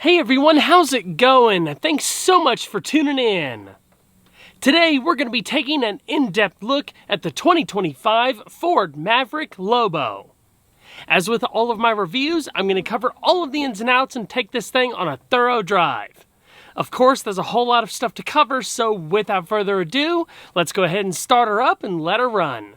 Hey everyone, how's it going? Thanks so much for tuning in. Today we're going to be taking an in-depth look at the 2025 Ford Maverick Lobo. As with all of my reviews, I'm going to cover all of the ins and outs and take this thing on a thorough drive. Of course, there's a whole lot of stuff to cover, so without further ado, let's go ahead and start her up and let her run.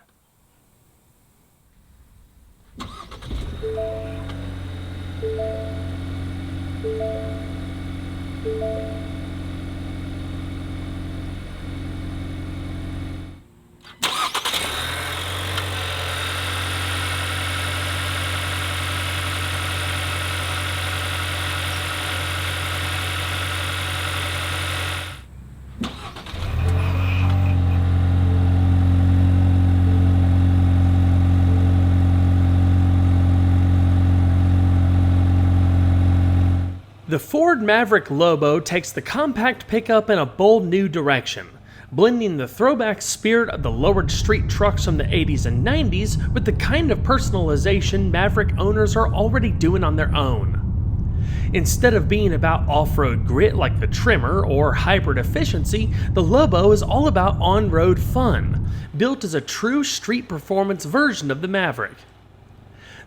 The Ford Maverick Lobo takes the compact pickup in a bold new direction, blending the throwback spirit of the lowered street trucks from the 80s and 90s with the kind of personalization Maverick owners are already doing on their own. Instead of being about off-road grit like the Trimmer or hybrid efficiency, the Lobo is all about on-road fun, built as a true street performance version of the Maverick.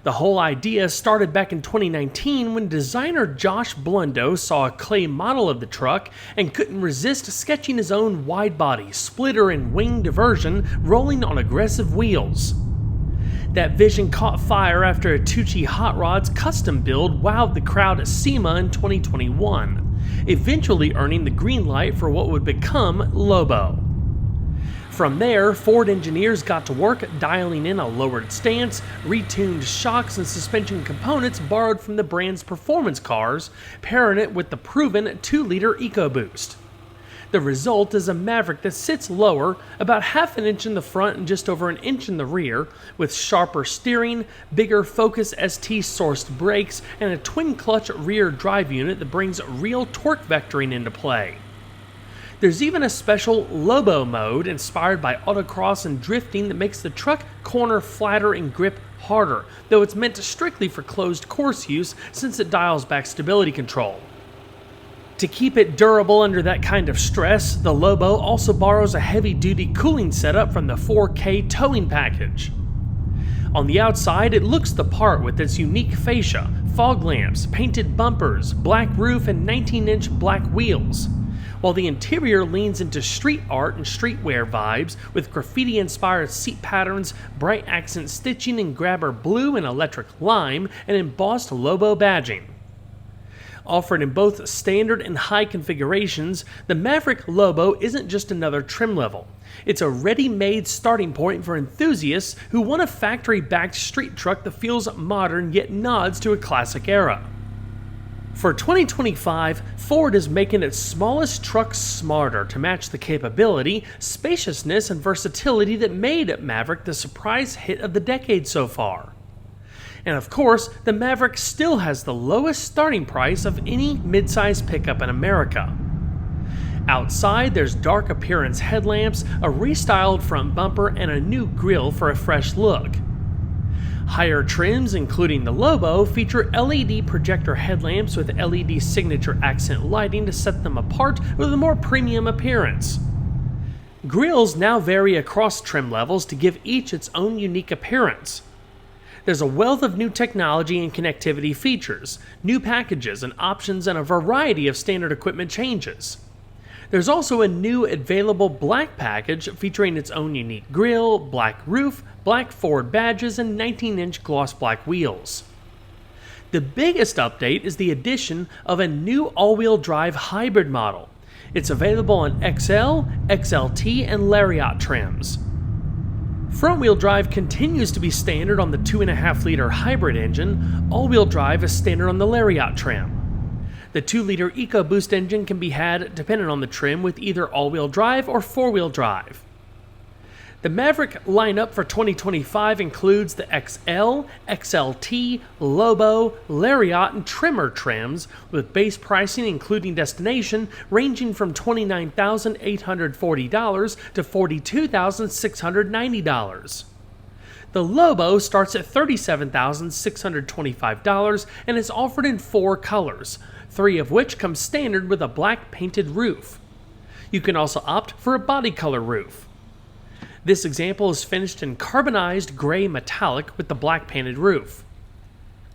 The whole idea started back in 2019 when designer Josh Blundo saw a clay model of the truck and couldn't resist sketching his own wide-body, splitter and wing diversion rolling on aggressive wheels. That vision caught fire after a Tucci Hot Rods custom build wowed the crowd at SEMA in 2021, eventually earning the green light for what would become Lobo. From there, Ford engineers got to work dialing in a lowered stance, retuned shocks and suspension components borrowed from the brand's performance cars, pairing it with the proven 2-liter EcoBoost. The result is a Maverick that sits lower, about half an inch in the front and just over an inch in the rear, with sharper steering, bigger Focus ST-sourced brakes, and a twin-clutch rear drive unit that brings real torque vectoring into play. There's even a special Lobo mode inspired by autocross and drifting that makes the truck corner flatter and grip harder, though it's meant strictly for closed course use since it dials back stability control. To keep it durable under that kind of stress, the Lobo also borrows a heavy-duty cooling setup from the 4K towing package. On the outside, it looks the part with its unique fascia, fog lamps, painted bumpers, black roof, and 19-inch black wheels, while the interior leans into street art and streetwear vibes with graffiti-inspired seat patterns, bright accent stitching in grabber blue and electric lime, and embossed Lobo badging. Offered in both standard and high configurations, the Maverick Lobo isn't just another trim level. It's a ready-made starting point for enthusiasts who want a factory-backed street truck that feels modern yet nods to a classic era. For 2025, Ford is making its smallest truck smarter to match the capability, spaciousness, and versatility that made Maverick the surprise hit of the decade so far. And of course, the Maverick still has the lowest starting price of any midsize pickup in America. Outside, there's dark appearance headlamps, a restyled front bumper, and a new grille for a fresh look. Higher trims, including the Lobo, feature LED projector headlamps with LED signature accent lighting to set them apart with a more premium appearance. Grilles now vary across trim levels to give each its own unique appearance. There's a wealth of new technology and connectivity features, new packages and options, and a variety of standard equipment changes. There's also a new available black package featuring its own unique grille, black roof, black Ford badges, and 19-inch gloss black wheels. The biggest update is the addition of a new all-wheel drive hybrid model. It's available on XL, XLT, and Lariat trims. Front-wheel drive continues to be standard on the 2.5-liter hybrid engine. All-wheel drive is standard on the Lariat trim. The 2-liter EcoBoost engine can be had depending on the trim with either all-wheel drive or 4-wheel drive. The Maverick lineup for 2025 includes the XL, XLT, Lobo, Lariat, and Trimmer trims, with base pricing including destination ranging from $29,840 to $42,690. The Lobo starts at $37,625 and is offered in 4 colors, 3 of which come standard with a black painted roof. You can also opt for a body color roof. This example is finished in carbonized gray metallic with the black painted roof.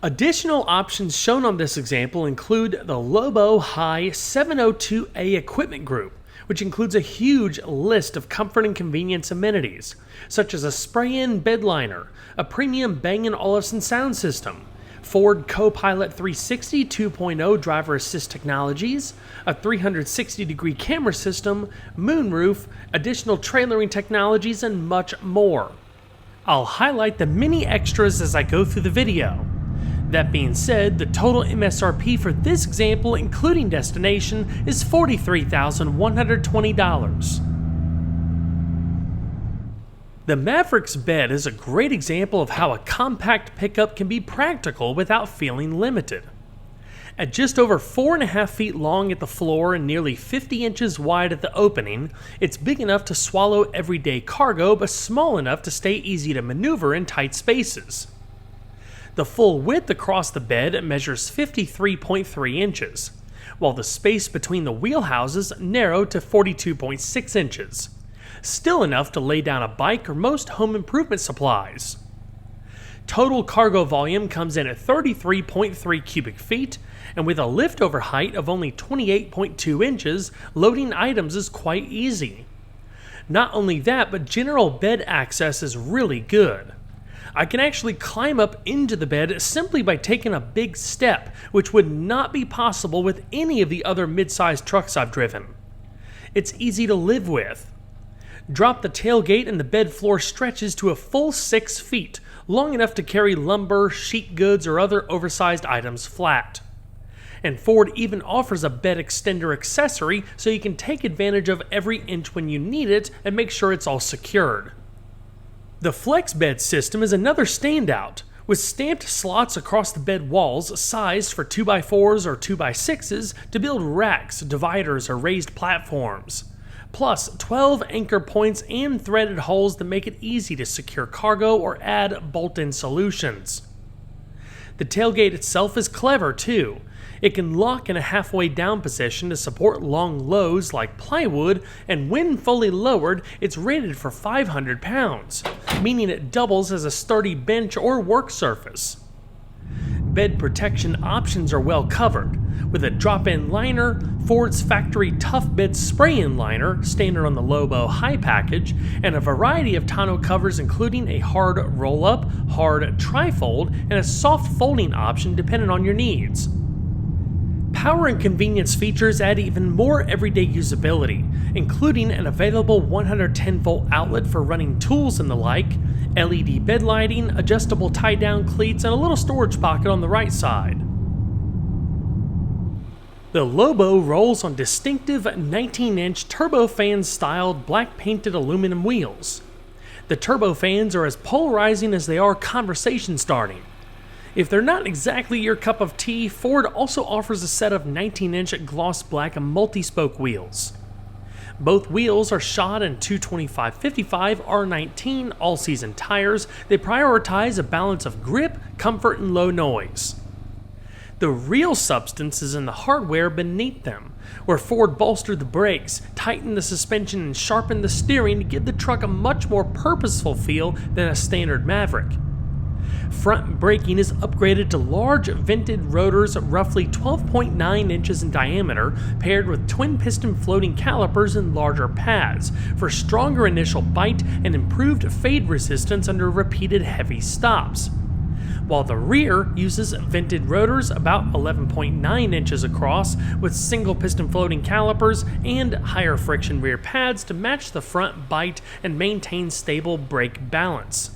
Additional options shown on this example include the Lobo High 702A equipment group, which includes a huge list of comfort and convenience amenities, such as a spray-in bed liner, a premium Bang & Olufsen sound system, Ford Copilot 360 2.0 driver assist technologies, a 360-degree camera system, moonroof, additional trailering technologies, and much more. I'll highlight the many extras as I go through the video. That being said, the total MSRP for this example, including destination, is $43,120. The Maverick's bed is a great example of how a compact pickup can be practical without feeling limited. At just over 4.5 feet long at the floor and nearly 50 inches wide at the opening, it's big enough to swallow everyday cargo but small enough to stay easy to maneuver in tight spaces. The full width across the bed measures 53.3 inches, while the space between the wheelhouses narrowed to 42.6 inches, still enough to lay down a bike or most home improvement supplies. Total cargo volume comes in at 33.3 cubic feet, and with a lift-over height of only 28.2 inches, loading items is quite easy. Not only that, but general bed access is really good. I can actually climb up into the bed simply by taking a big step, which would not be possible with any of the other mid-sized trucks I've driven. It's easy to live with. Drop the tailgate and the bed floor stretches to a full 6 feet, long enough to carry lumber, sheet goods, or other oversized items flat. And Ford even offers a bed extender accessory so you can take advantage of every inch when you need it and make sure it's all secured. The flex bed system is another standout, with stamped slots across the bed walls sized for 2x4s or 2x6s to build racks, dividers, or raised platforms, plus 12 anchor points and threaded holes that make it easy to secure cargo or add bolt-in solutions. The tailgate itself is clever too. It can lock in a halfway down position to support long loads like plywood, and when fully lowered, it's rated for 500 pounds, meaning it doubles as a sturdy bench or work surface. Bed protection options are well covered, with a drop-in liner, Ford's factory Tough Bed spray-in liner, standard on the Lobo High package, and a variety of tonneau covers including a hard roll-up, hard trifold, and a soft folding option depending on your needs. Power and convenience features add even more everyday usability, including an available 110-volt outlet for running tools and the like, LED bed lighting, adjustable tie-down cleats, and a little storage pocket on the right side. The Lobo rolls on distinctive 19-inch turbofan-styled black-painted aluminum wheels. The turbofans are as polarizing as they are conversation-starting. If they're not exactly your cup of tea, Ford also offers a set of 19-inch gloss black multi-spoke wheels. Both wheels are shod in 225/55 R19 all-season tires. They prioritize a balance of grip, comfort, and low noise. The real substance is in the hardware beneath them, where Ford bolstered the brakes, tightened the suspension, and sharpened the steering to give the truck a much more purposeful feel than a standard Maverick. Front braking is upgraded to large vented rotors roughly 12.9 inches in diameter, paired with twin-piston floating calipers and larger pads for stronger initial bite and improved fade resistance under repeated heavy stops. While the rear uses vented rotors about 11.9 inches across with single-piston floating calipers and higher friction rear pads to match the front bite and maintain stable brake balance.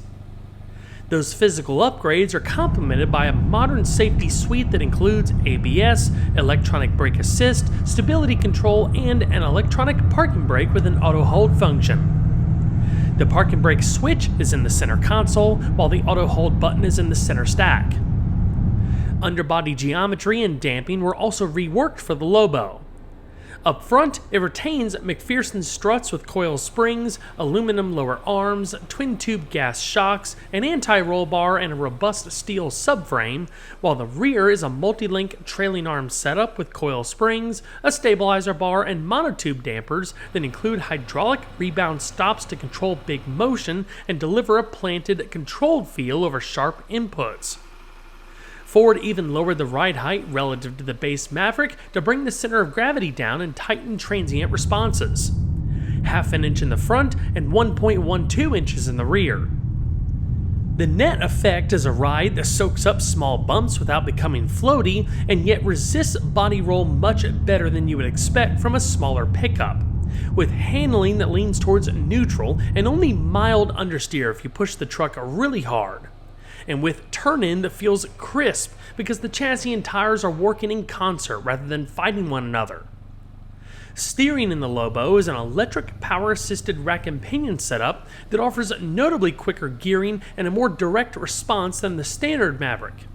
Those physical upgrades are complemented by a modern safety suite that includes ABS, electronic brake assist, stability control, and an electronic parking brake with an auto hold function. The parking brake switch is in the center console, while the auto hold button is in the center stack. Underbody geometry and damping were also reworked for the Lobo. Up front, it retains McPherson struts with coil springs, aluminum lower arms, twin-tube gas shocks, an anti-roll bar, and a robust steel subframe, while the rear is a multi-link trailing arm setup with coil springs, a stabilizer bar, and monotube dampers that include hydraulic rebound stops to control big motion and deliver a planted, controlled feel over sharp inputs. Ford even lowered the ride height relative to the base Maverick to bring the center of gravity down and tighten transient responses. Half an inch in the front and 1.12 inches in the rear. The net effect is a ride that soaks up small bumps without becoming floaty and yet resists body roll much better than you would expect from a smaller pickup, with handling that leans towards neutral and only mild understeer if you push the truck really hard, and with turn-in that feels crisp because the chassis and tires are working in concert rather than fighting one another. Steering in the Lobo is an electric power-assisted rack and pinion setup that offers notably quicker gearing and a more direct response than the standard Maverick.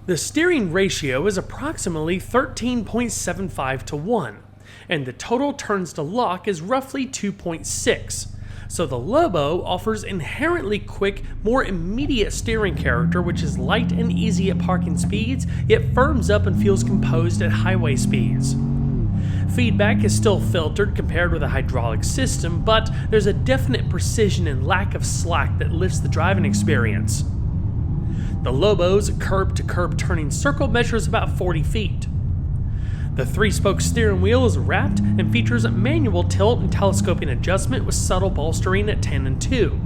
The steering ratio is approximately 13.75 to 1, and the total turns to lock is roughly 2.6. So the Lobo offers inherently quick, more immediate steering character which is light and easy at parking speeds, yet firms up and feels composed at highway speeds. Feedback is still filtered compared with a hydraulic system, but there's a definite precision and lack of slack that lifts the driving experience. The Lobo's curb-to-curb turning circle measures about 40 feet. The 3-spoke steering wheel is wrapped and features manual tilt and telescoping adjustment with subtle bolstering at 10 and 2.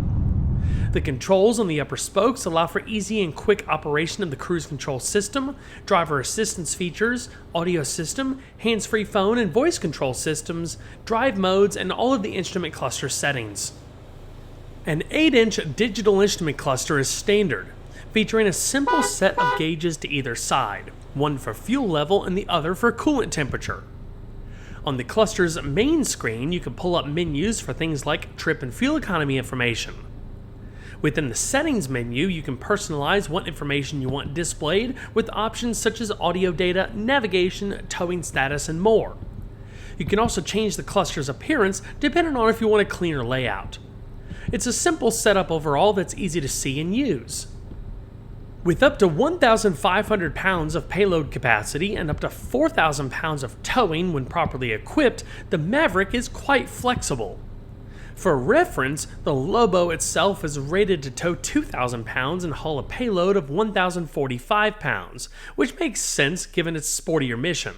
The controls on the upper spokes allow for easy and quick operation of the cruise control system, driver assistance features, audio system, hands-free phone and voice control systems, drive modes, and all of the instrument cluster settings. An 8-inch digital instrument cluster is standard, featuring a simple set of gauges to either side, one for fuel level and the other for coolant temperature. On the cluster's main screen, you can pull up menus for things like trip and fuel economy information. Within the settings menu, you can personalize what information you want displayed with options such as audio data, navigation, towing status, and more. You can also change the cluster's appearance depending on if you want a cleaner layout. It's a simple setup overall that's easy to see and use. With up to 1,500 pounds of payload capacity and up to 4,000 pounds of towing when properly equipped, the Maverick is quite flexible. For reference, the Lobo itself is rated to tow 2,000 pounds and haul a payload of 1,045 pounds, which makes sense given its sportier mission.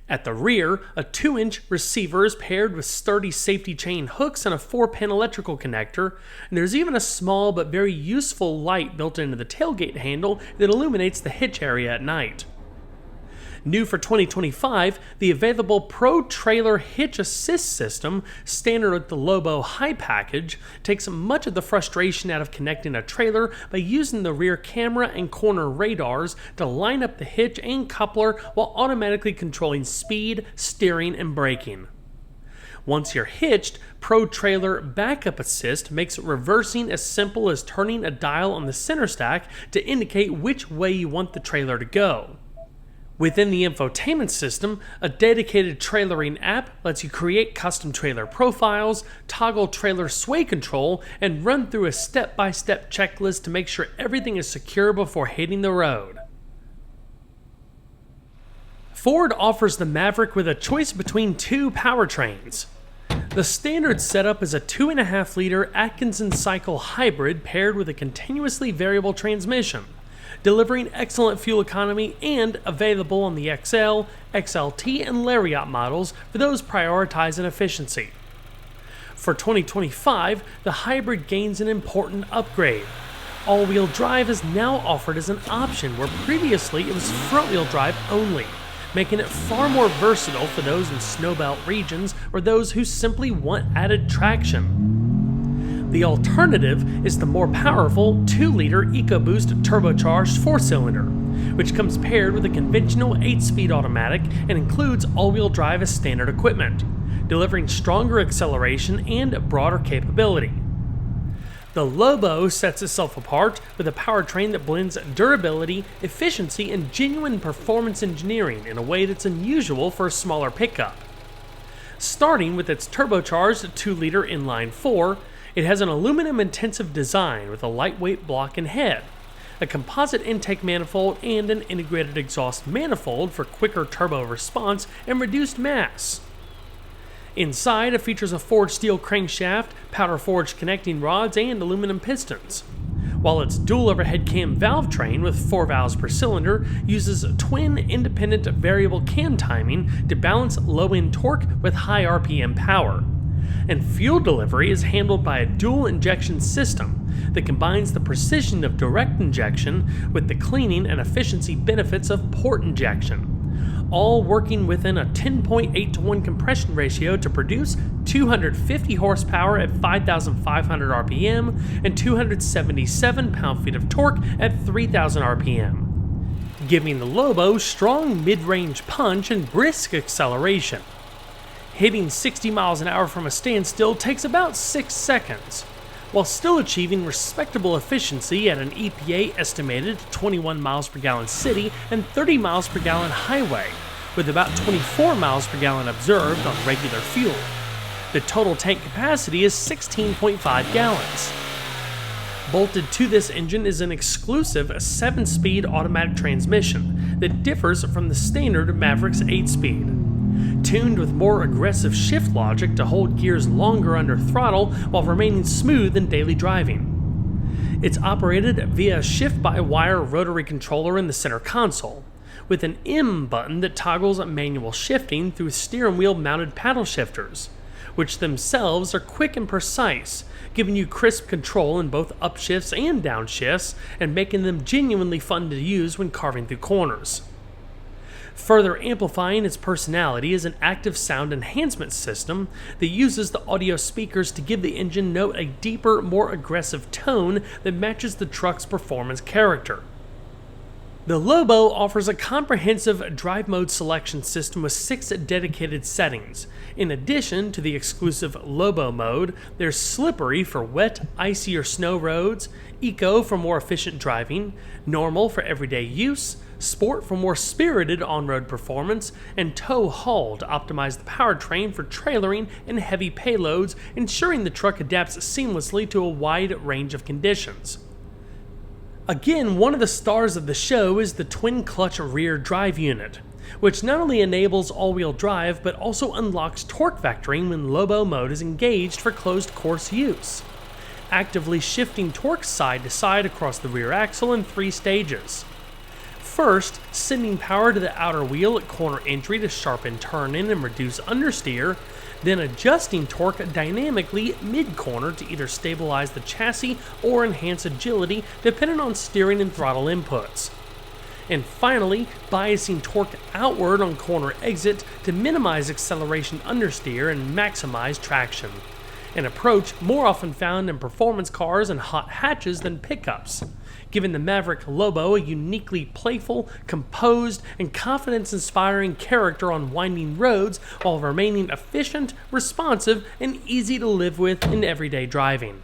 At the rear, a 2-inch receiver is paired with sturdy safety chain hooks and a 4-pin electrical connector, and there's even a small but very useful light built into the tailgate handle that illuminates the hitch area at night. New for 2025, the available Pro Trailer Hitch Assist system, standard with the Lobo High package, takes much of the frustration out of connecting a trailer by using the rear camera and corner radars to line up the hitch and coupler while automatically controlling speed, steering, and braking. Once you're hitched, Pro Trailer Backup Assist makes reversing as simple as turning a dial on the center stack to indicate which way you want the trailer to go. Within the infotainment system, a dedicated trailering app lets you create custom trailer profiles, toggle trailer sway control, and run through a step-by-step checklist to make sure everything is secure before hitting the road. Ford offers the Maverick with a choice between 2 powertrains. The standard setup is a 2.5-liter Atkinson cycle hybrid paired with a continuously variable transmission, delivering excellent fuel economy and available on the XL, XLT, and Lariat models for those prioritizing efficiency. For 2025, the hybrid gains an important upgrade. All-wheel drive is now offered as an option where previously it was front-wheel drive only, making it far more versatile for those in snowbelt regions or those who simply want added traction. The alternative is the more powerful 2-liter EcoBoost turbocharged 4-cylinder, which comes paired with a conventional 8-speed automatic and includes all-wheel drive as standard equipment, delivering stronger acceleration and broader capability. The Lobo sets itself apart with a powertrain that blends durability, efficiency, and genuine performance engineering in a way that's unusual for a smaller pickup. Starting with its turbocharged 2-liter inline-4, it has an aluminum-intensive design with a lightweight block and head, a composite intake manifold, and an integrated exhaust manifold for quicker turbo response and reduced mass. Inside, it features a forged steel crankshaft, powder-forged connecting rods, and aluminum pistons, while its dual overhead cam valve train with 4 valves per cylinder uses twin independent variable cam timing to balance low-end torque with high RPM power. And fuel delivery is handled by a dual injection system that combines the precision of direct injection with the cleaning and efficiency benefits of port injection, all working within a 10.8-to-1 compression ratio to produce 250 horsepower at 5,500 RPM and 277 pound-feet of torque at 3,000 RPM, giving the Lobo strong mid-range punch and brisk acceleration. Hitting 60 miles an hour from a standstill takes about 6 seconds, while still achieving respectable efficiency at an EPA estimated 21 miles per gallon city and 30 miles per gallon highway, with about 24 miles per gallon observed on regular fuel. The total tank capacity is 16.5 gallons. Bolted to this engine is an exclusive 7-speed automatic transmission that differs from the standard Maverick's 8-speed. Tuned with more aggressive shift logic to hold gears longer under throttle while remaining smooth in daily driving. It's operated via a shift-by-wire rotary controller in the center console, with an M button that toggles manual shifting through steering wheel mounted paddle shifters, which themselves are quick and precise, giving you crisp control in both upshifts and downshifts and making them genuinely fun to use when carving through corners. Further amplifying its personality is an active sound enhancement system that uses the audio speakers to give the engine note a deeper, more aggressive tone that matches the truck's performance character. The Lobo offers a comprehensive drive mode selection system with 6 dedicated settings. In addition to the exclusive Lobo mode, there's Slippery for wet, icy, or snow roads, Eco for more efficient driving, Normal for everyday use, Sport for more spirited on-road performance, and Tow Haul to optimize the powertrain for trailering and heavy payloads, ensuring the truck adapts seamlessly to a wide range of conditions. Again, one of the stars of the show is the twin-clutch rear drive unit, which not only enables all-wheel drive but also unlocks torque vectoring when Lobo mode is engaged for closed course use, actively shifting torque side to side across the rear axle in 3 stages. First, sending power to the outer wheel at corner entry to sharpen turn-in and reduce understeer, then adjusting torque dynamically mid-corner to either stabilize the chassis or enhance agility depending on steering and throttle inputs. And finally, biasing torque outward on corner exit to minimize acceleration understeer and maximize traction, an approach more often found in performance cars and hot hatches than pickups, giving the Maverick Lobo a uniquely playful, composed, and confidence-inspiring character on winding roads while remaining efficient, responsive, and easy to live with in everyday driving.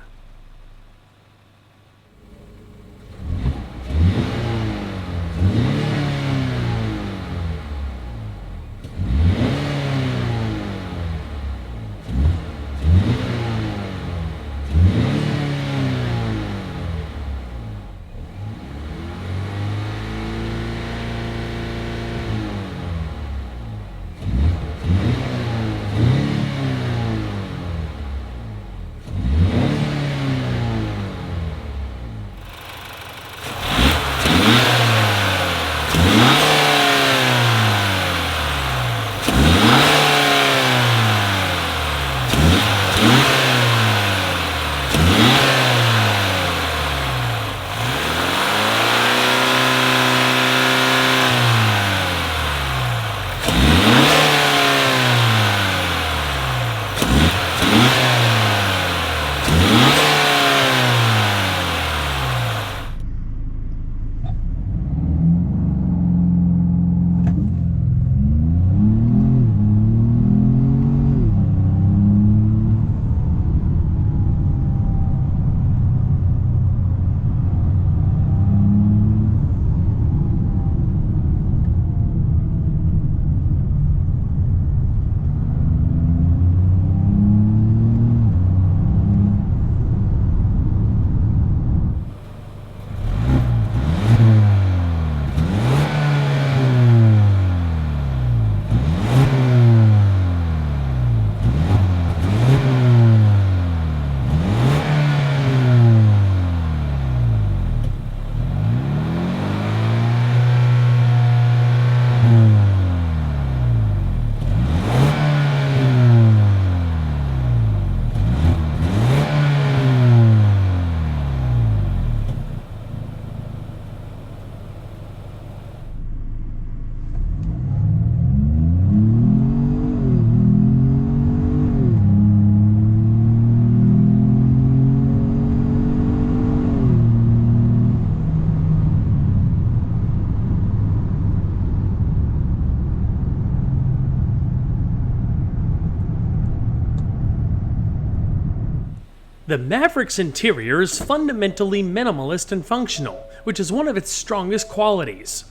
The Maverick's interior is fundamentally minimalist and functional, which is one of its strongest qualities.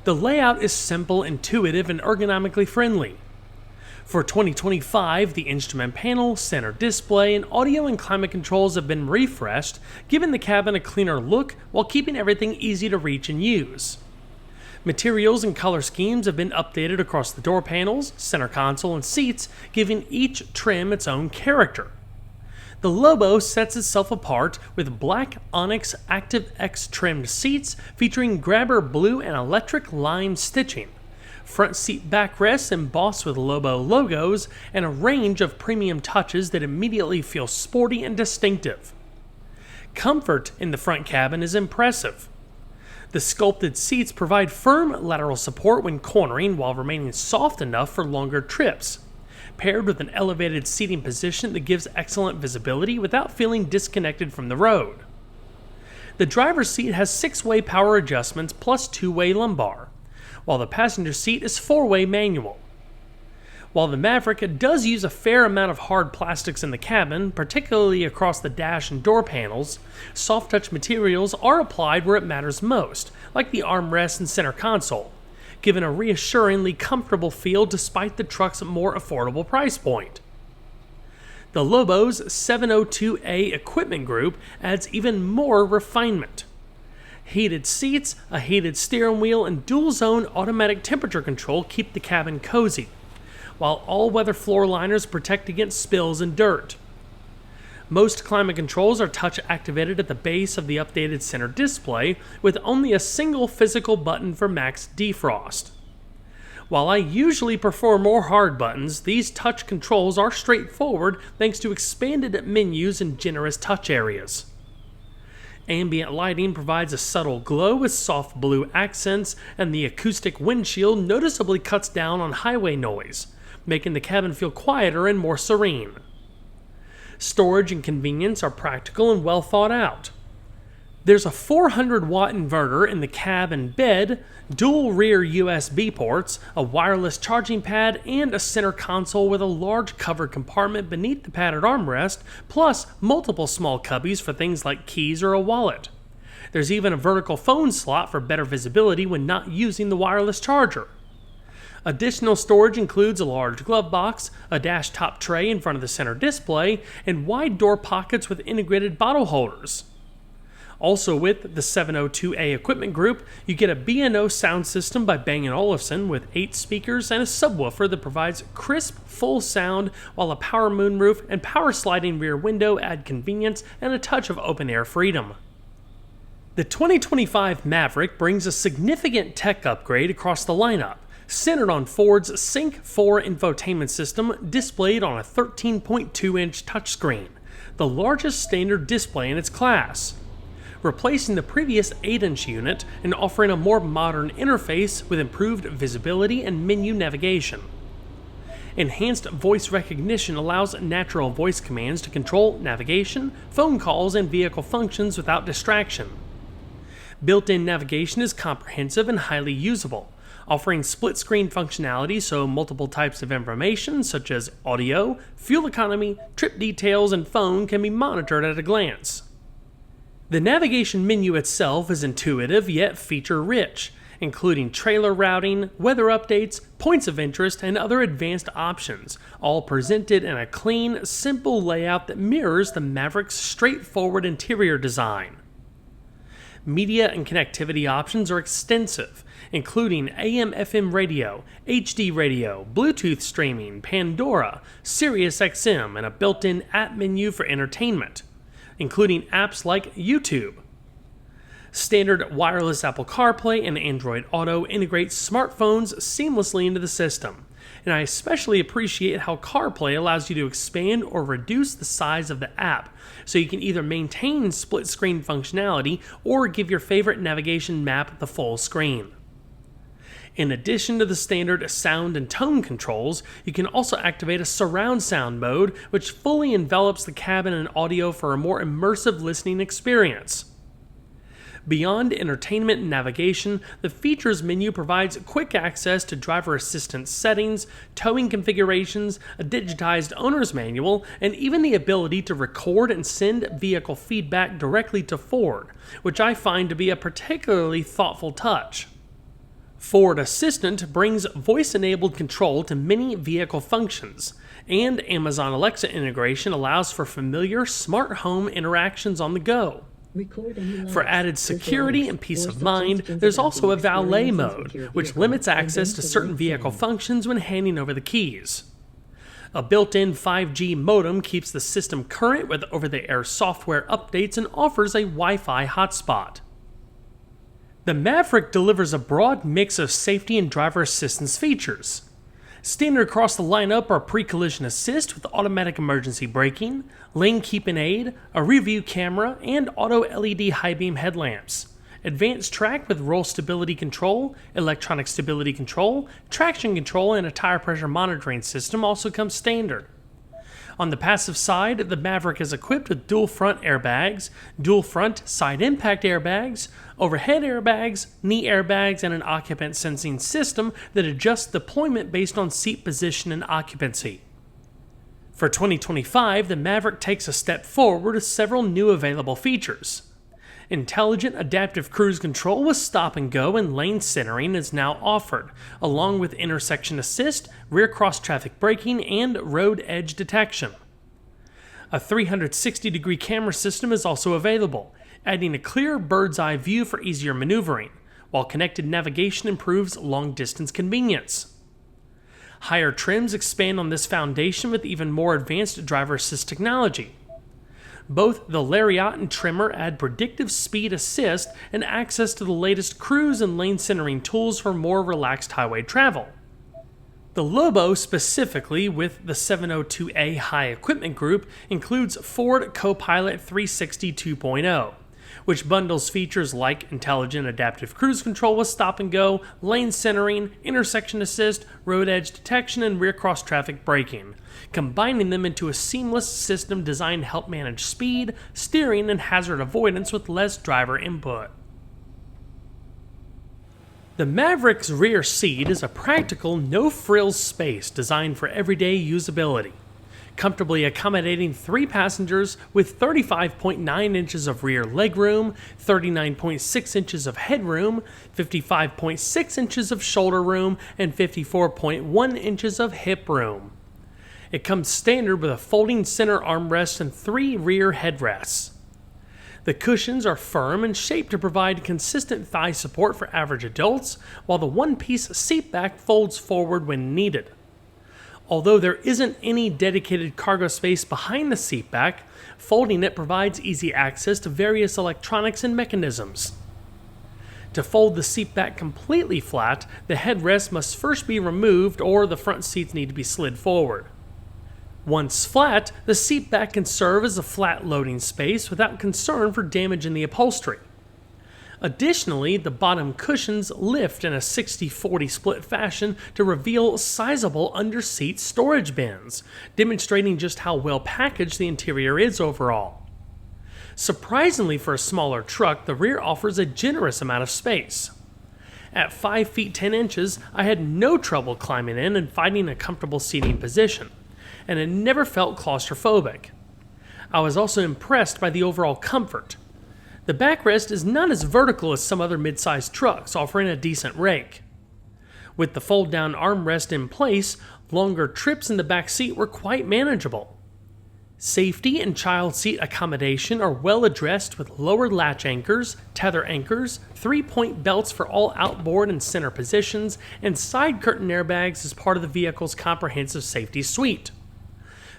The layout is simple, intuitive, and ergonomically friendly. For 2025, the instrument panel, center display, and audio and climate controls have been refreshed, giving the cabin a cleaner look while keeping everything easy to reach and use. Materials and color schemes have been updated across the door panels, center console, and seats, giving each trim its own character. The Lobo sets itself apart with black Onyx Active X trimmed seats featuring grabber blue and electric lime stitching, front seat backrests embossed with Lobo logos, and a range of premium touches that immediately feel sporty and distinctive. Comfort in the front cabin is impressive. The sculpted seats provide firm lateral support when cornering while remaining soft enough for longer trips, paired with an elevated seating position that gives excellent visibility without feeling disconnected from the road. The driver's seat has 6-way power adjustments plus 2-way lumbar, while the passenger seat is 4-way manual. While the Maverick does use a fair amount of hard plastics in the cabin, particularly across the dash and door panels, soft touch materials are applied where it matters most, like the armrest and center console, giving a reassuringly comfortable feel despite the truck's more affordable price point. The Lobo's 702A equipment group adds even more refinement. Heated seats, a heated steering wheel, and dual-zone automatic temperature control keep the cabin cozy, while all-weather floor liners protect against spills and dirt. Most climate controls are touch-activated at the base of the updated center display, with only a single physical button for max defrost. While I usually prefer more hard buttons, these touch controls are straightforward thanks to expanded menus and generous touch areas. Ambient lighting provides a subtle glow with soft blue accents, and the acoustic windshield noticeably cuts down on highway noise, making the cabin feel quieter and more serene. Storage and convenience are practical and well thought out. There's a 400-watt inverter in the cab and bed, dual rear USB ports, a wireless charging pad, and a center console with a large covered compartment beneath the padded armrest, plus multiple small cubbies for things like keys or a wallet. There's even a vertical phone slot for better visibility when not using the wireless charger. Additional storage includes a large glove box, a dash top tray in front of the center display, and wide door pockets with integrated bottle holders. Also with the 702A equipment group, you get a B&O sound system by Bang & Olufsen with 8 speakers and a subwoofer that provides crisp, full sound, while a power moonroof and power sliding rear window add convenience and a touch of open-air freedom. The 2025 Maverick brings a significant tech upgrade across the lineup, centered on Ford's Sync 4 infotainment system displayed on a 13.2-inch touchscreen, the largest standard display in its class, replacing the previous 8-inch unit and offering a more modern interface with improved visibility and menu navigation. Enhanced voice recognition allows natural voice commands to control navigation, phone calls, and vehicle functions without distraction. Built-in navigation is comprehensive and highly usable, offering split-screen functionality so multiple types of information such as audio, fuel economy, trip details, and phone can be monitored at a glance. The navigation menu itself is intuitive yet feature-rich, including trailer routing, weather updates, points of interest, and other advanced options, all presented in a clean, simple layout that mirrors the Maverick's straightforward interior design. Media and connectivity options are extensive, including AM/FM radio, HD radio, Bluetooth streaming, Pandora, SiriusXM, and a built-in app menu for entertainment, including apps like YouTube. Standard wireless Apple CarPlay and Android Auto integrate smartphones seamlessly into the system, and I especially appreciate how CarPlay allows you to expand or reduce the size of the app, so you can either maintain split-screen functionality or give your favorite navigation map the full screen. In addition to the standard sound and tone controls, you can also activate a surround sound mode, which fully envelops the cabin and audio for a more immersive listening experience. Beyond entertainment and navigation, the features menu provides quick access to driver assistance settings, towing configurations, a digitized owner's manual, and even the ability to record and send vehicle feedback directly to Ford, which I find to be a particularly thoughtful touch. Ford Assistant brings voice-enabled control to many vehicle functions, and Amazon Alexa integration allows for familiar smart home interactions on the go. For added security and peace of mind, there's also a valet mode, which limits access to certain vehicle functions when handing over the keys. A built-in 5G modem keeps the system current with over-the-air software updates and offers a Wi-Fi hotspot. The Maverick delivers a broad mix of safety and driver assistance features. Standard across the lineup are pre-collision assist with automatic emergency braking, lane keeping aid, a rear-view camera, and auto LED high-beam headlamps. Advanced track with roll stability control, electronic stability control, traction control, and a tire pressure monitoring system also comes standard. On the passive side, the Maverick is equipped with dual front airbags, dual front side impact airbags, overhead airbags, knee airbags, and an occupant sensing system that adjusts deployment based on seat position and occupancy. For 2025, the Maverick takes a step forward with several new available features. Intelligent adaptive cruise control with stop and go and lane centering is now offered, along with intersection assist, rear cross traffic braking, and road edge detection. A 360-degree camera system is also available, adding a clear bird's eye view for easier maneuvering, while connected navigation improves long-distance convenience. Higher trims expand on this foundation with even more advanced driver assist technology. Both the Lariat and Trimmer add predictive speed assist and access to the latest cruise and lane centering tools for more relaxed highway travel. The Lobo, specifically with the 702A High Equipment Group, includes Ford Copilot 360 2.0, which bundles features like intelligent adaptive cruise control with stop and go, lane centering, intersection assist, road edge detection, and rear cross traffic braking, combining them into a seamless system designed to help manage speed, steering, and hazard avoidance with less driver input. The Maverick's rear seat is a practical, no-frills space designed for everyday usability, comfortably accommodating 3 passengers with 35.9 inches of rear legroom, 39.6 inches of headroom, 55.6 inches of shoulder room, and 54.1 inches of hip room. It comes standard with a folding center armrest and 3 rear headrests. The cushions are firm and shaped to provide consistent thigh support for average adults, while the one-piece seatback folds forward when needed. Although there isn't any dedicated cargo space behind the seatback, folding it provides easy access to various electronics and mechanisms. To fold the seatback completely flat, the headrest must first be removed or the front seats need to be slid forward. Once flat, the seatback can serve as a flat loading space without concern for damage in the upholstery. Additionally, the bottom cushions lift in a 60-40 split fashion to reveal sizable under-seat storage bins, demonstrating just how well packaged the interior is overall. Surprisingly for a smaller truck, the rear offers a generous amount of space. At 5 feet 10 inches, I had no trouble climbing in and finding a comfortable seating position, and it never felt claustrophobic. I was also impressed by the overall comfort. The backrest is not as vertical as some other mid-sized trucks, offering a decent rake. With the fold-down armrest in place, longer trips in the back seat were quite manageable. Safety and child seat accommodation are well addressed with lower latch anchors, tether anchors, 3-point belts for all outboard and center positions, and side curtain airbags as part of the vehicle's comprehensive safety suite.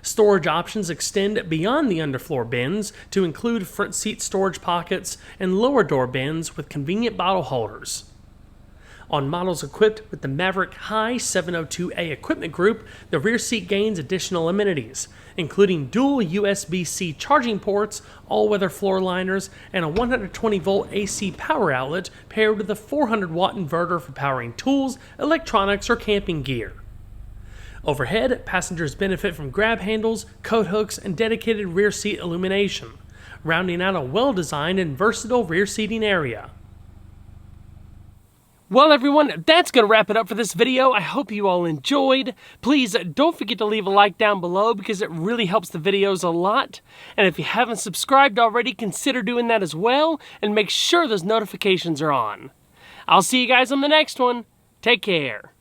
Storage options extend beyond the underfloor bins to include front seat storage pockets and lower door bins with convenient bottle holders. On models equipped with the Maverick High 702A Equipment Group, the rear seat gains additional amenities, including dual USB-C charging ports, all-weather floor liners, and a 120-volt AC power outlet paired with a 400-watt inverter for powering tools, electronics, or camping gear. Overhead, passengers benefit from grab handles, coat hooks, and dedicated rear seat illumination. rounding out a well-designed and versatile rear seating area. Well everyone, that's going to wrap it up for this video. I hope you all enjoyed. Please don't forget to leave a like down below because it really helps the videos a lot. And if you haven't subscribed already, consider doing that as well and make sure those notifications are on. I'll see you guys on the next one. Take care.